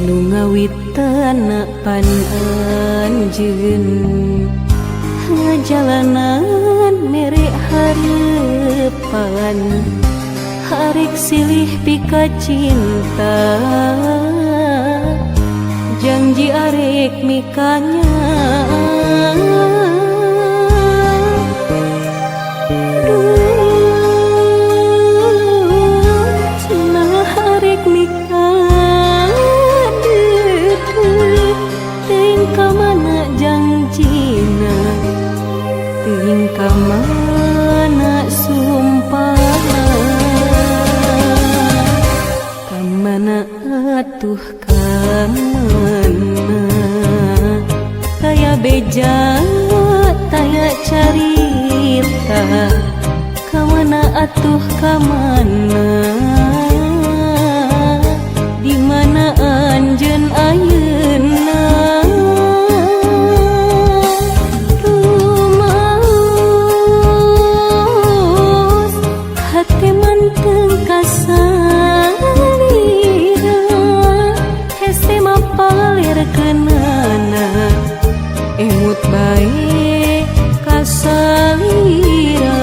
nu ngawitana pan anjeun ngajalanan mere hareupan harek silih pika cinta janji arek mikanya cenah arek mikah teuing ka mana janjina teuing ka mana sumpahna ka mana atuh ka mana taya beja taya carita ka mana atuh ka mana di mana anjeun ayeuna rumaos hate manteng kasalira hese mapalerkeunana emut bae kasalira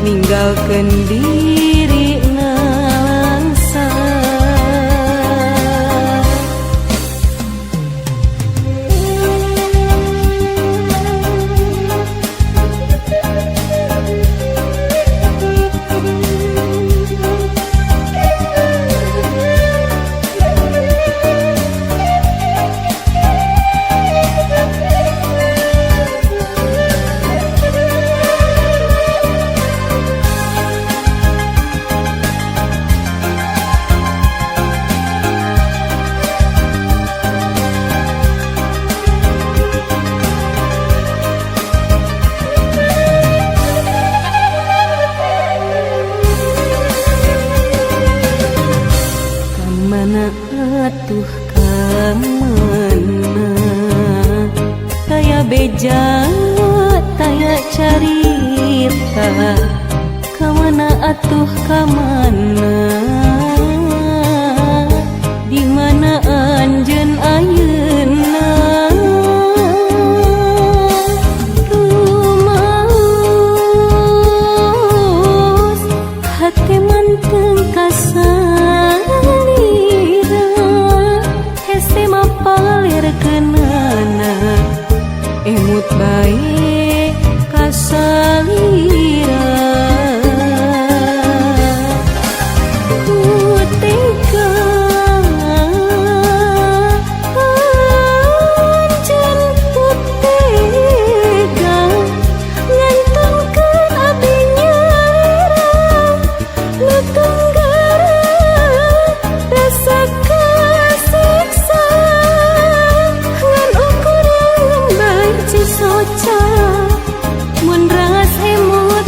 ninggalkeun dirina langsa atuh ka mana taya beja taya carita ka mana atuh ka mana di mana anjeun ayeuna rumaos hate manteng palerkeunana emut bae kasalira tega anjeun tega ngantongkeun abdi nyalira nu tunggara rasa kasiksa soca mun ras emut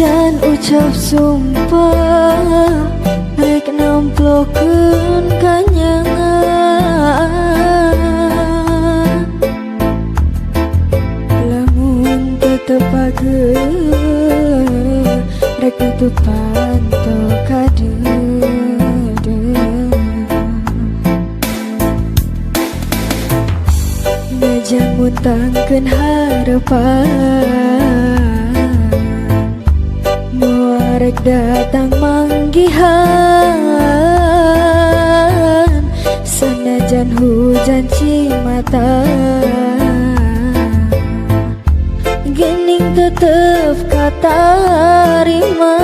Najan ucap sumpah rek namplokeun kanyangan, lamun tetepakeun rek nutupan teu kadeung. Najan mutangkeun harapan, rek datang manggihan, sanajan hujan cimata, gening tetep katarima.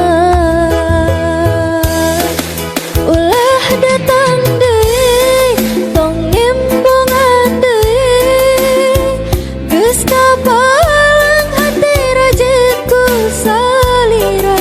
Ulah datang deui, tong nimbungan deui, geus kapalang hati rajitku salira.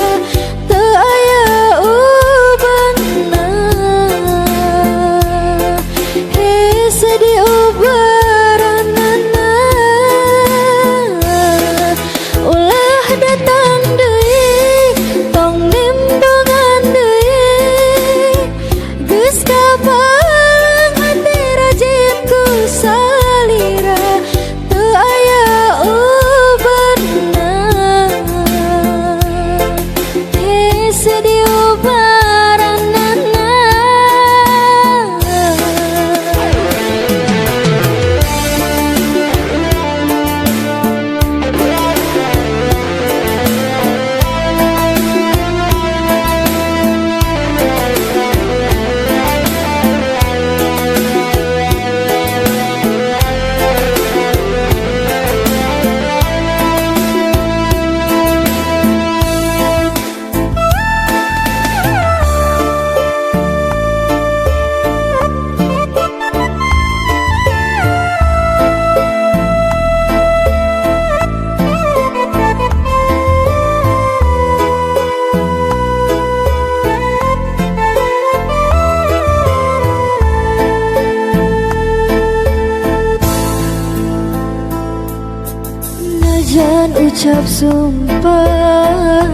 Najan ucap sumpah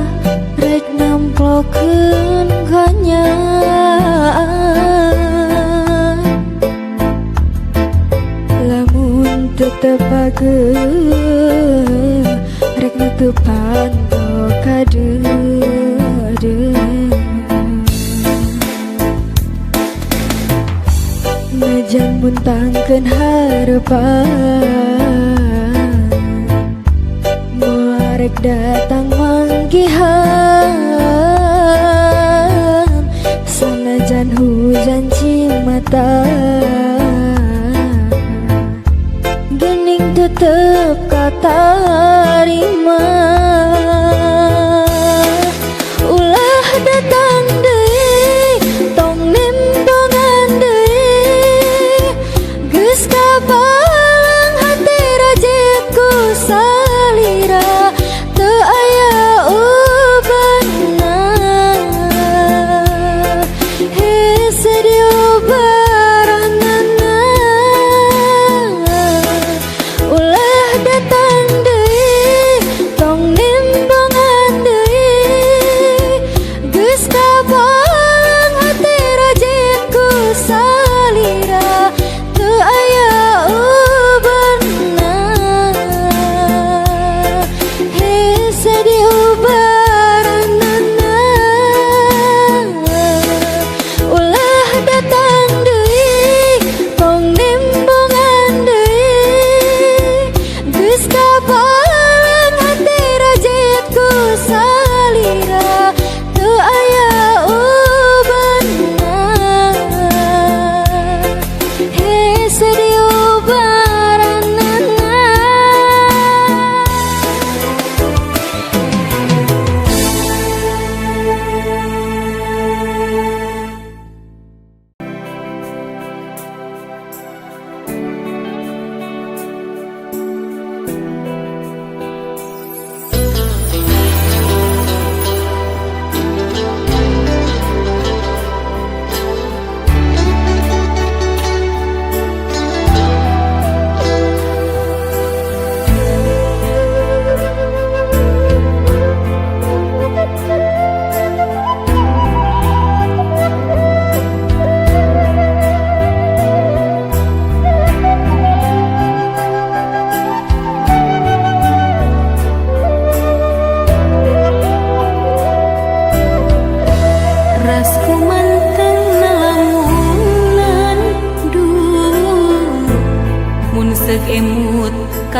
rek namplokeun kanyangan, lamun tetepakeun rek nutupan teu kadeung. Najan muntangkeun harapan, rek datang manggihan, sanajan hujan cimata, gening tetep katarima. Ulah datang deui, tong nimbungan deui, geus kapalang hati rajitku salira. Tong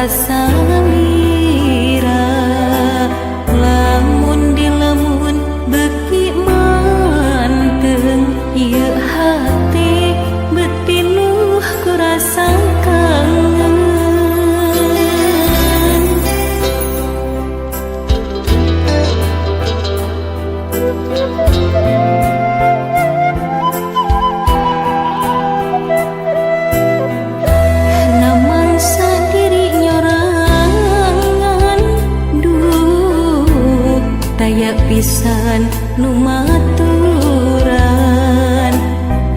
rasa lira lamun dilemun beki manteng ieu hati betinuh ku rasa kangen. Naman sendiri nyorangan duh taya pisan nu maturan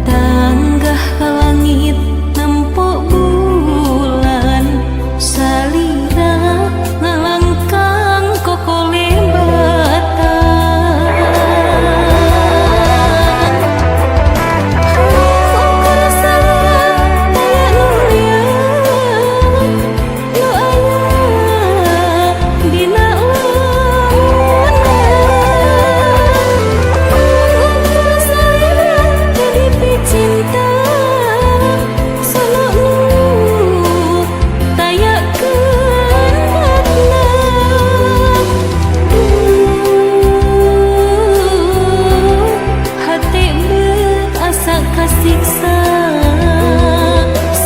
tanggah ka langit nempo bulan salira ngalangkang kokolebatan. Ukur salira taya nulia nu aya dina ukur salira jadi picinta selalu tayakeun hati berasa kasiksa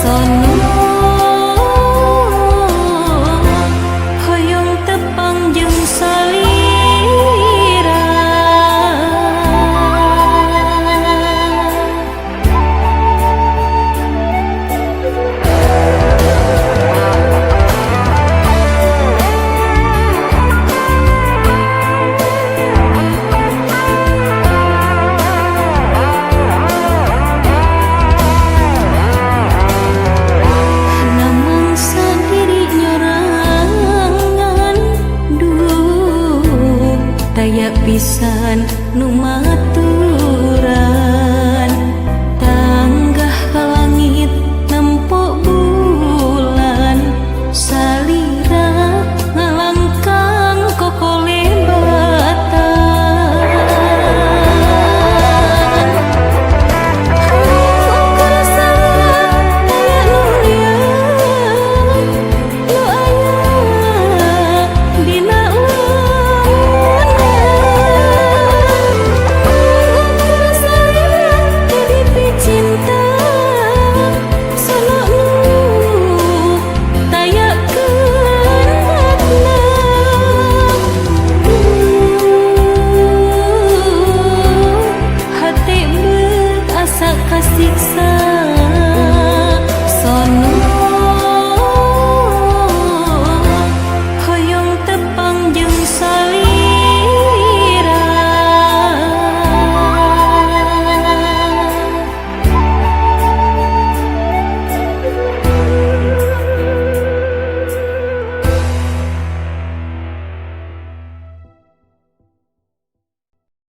sono hoyong tepang jeung salira. Namun sendiri nyorangan duh taya pisan nu matur